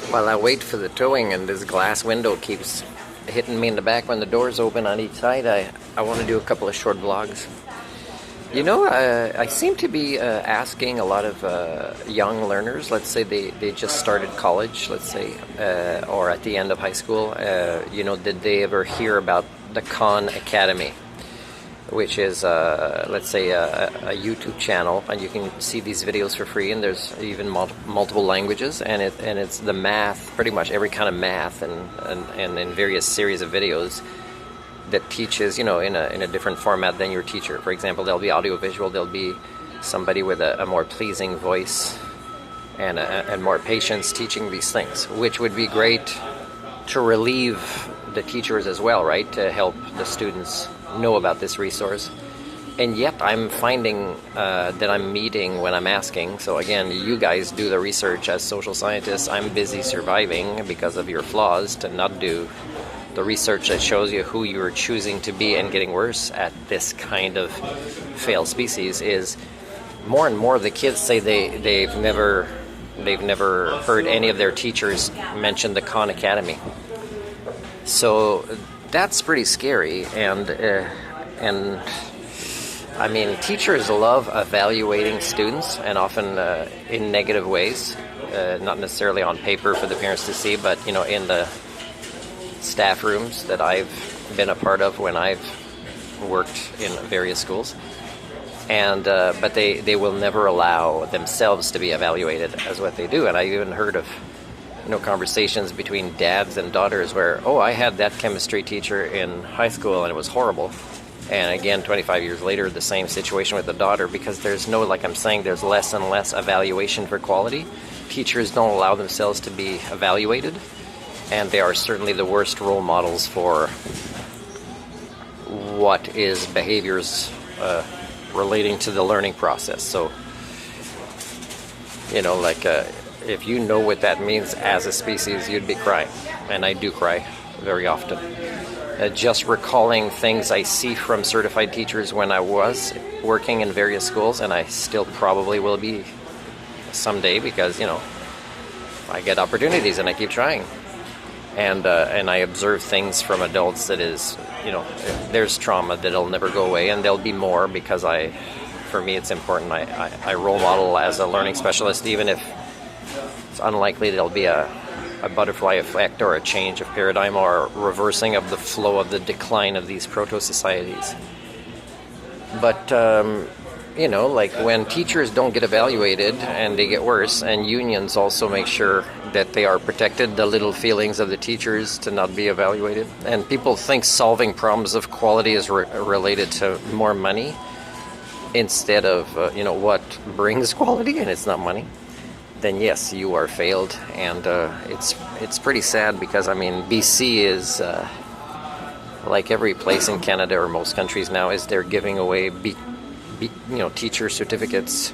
While I wait for the towing and this glass window keeps hitting me in the back when the doors open on each side, I want to do a couple of short vlogs. You know, I seem to be asking a lot of young learners, let's say they just started college, let's say, or at the end of high school, you know, did they ever hear about the Khan Academy? Which is, let's say, a YouTube channel, and you can see these videos for free, and there's even multiple languages, and it's the math, pretty much every kind of math, and in various series of videos that teaches, you know, in a different format than your teacher. For example, there'll be audiovisual, there'll be somebody with a more pleasing voice and more patience teaching these things, which would be great to relieve the teachers as well, right, to help the students know about this resource. And yet I'm finding that I'm meeting when I'm asking. So again, you guys do the research as social scientists. I'm busy surviving because of your flaws to not do the research that shows you who you're choosing to be and getting worse at this kind of failed species. Is more and more of the kids say they've never heard any of their teachers mention the Khan Academy. So that's pretty scary, and I mean, teachers love evaluating students, and often in negative ways, not necessarily on paper for the parents to see, but you know, in the staff rooms that I've been a part of when I've worked in various schools, and but they will never allow themselves to be evaluated as what they do. And I even heard of, you know, conversations between dads and daughters where, oh, I had that chemistry teacher in high school and it was horrible. And again, 25 years later, the same situation with the daughter, because there's no, like I'm saying, there's less and less evaluation for quality. Teachers don't allow themselves to be evaluated, and they are certainly the worst role models for what is behaviors relating to the learning process. So, you know, like if you know what that means as a species, you'd be crying. And I do cry very often. Just recalling things I see from certified teachers when I was working in various schools, and I still probably will be someday, because, you know, I get opportunities and I keep trying. And I observe things from adults that is, you know, there's trauma that'll never go away, and there'll be more, because for me it's important. I role model as a learning specialist, even if it's unlikely there'll be a butterfly effect or a change of paradigm or a reversing of the flow of the decline of these proto-societies. But, you know, like when teachers don't get evaluated and they get worse, and unions also make sure that they are protected, the little feelings of the teachers to not be evaluated. And people think solving problems of quality is related to more money instead of, you know, what brings quality, and it's not money. Then yes, you are failed. And it's pretty sad, because I mean, BC is like every place in Canada or most countries now, is they're giving away you know, teacher certificates,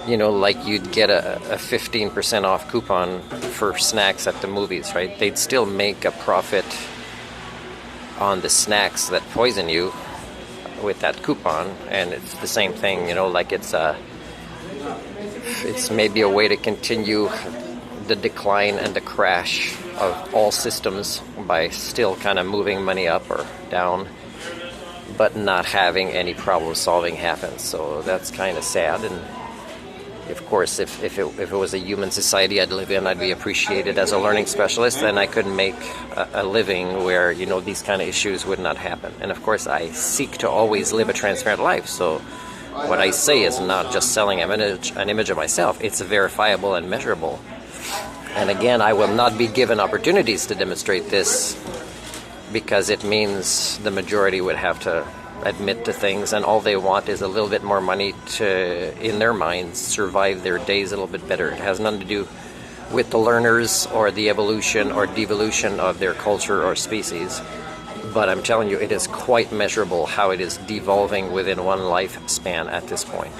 you know, like you'd get a 15% off coupon for snacks at the movies, right? They'd still make a profit on the snacks that poison you with that coupon, and it's the same thing, you know, like it's maybe a way to continue the decline and the crash of all systems by still kind of moving money up or down, but not having any problem solving happen. So that's kind of sad. And of course, if it was a human society I'd live in, I'd be appreciated as a learning specialist, and I could make a living where, you know, these kind of issues would not happen. And of course, I seek to always live a transparent life. So what I say is not just selling an image of myself, it's verifiable and measurable. And again, I will not be given opportunities to demonstrate this, because it means the majority would have to admit to things, and all they want is a little bit more money to, in their minds, survive their days a little bit better. It has nothing to do with the learners or the evolution or devolution of their culture or species. But I'm telling you, it is quite measurable how it is devolving within one lifespan at this point.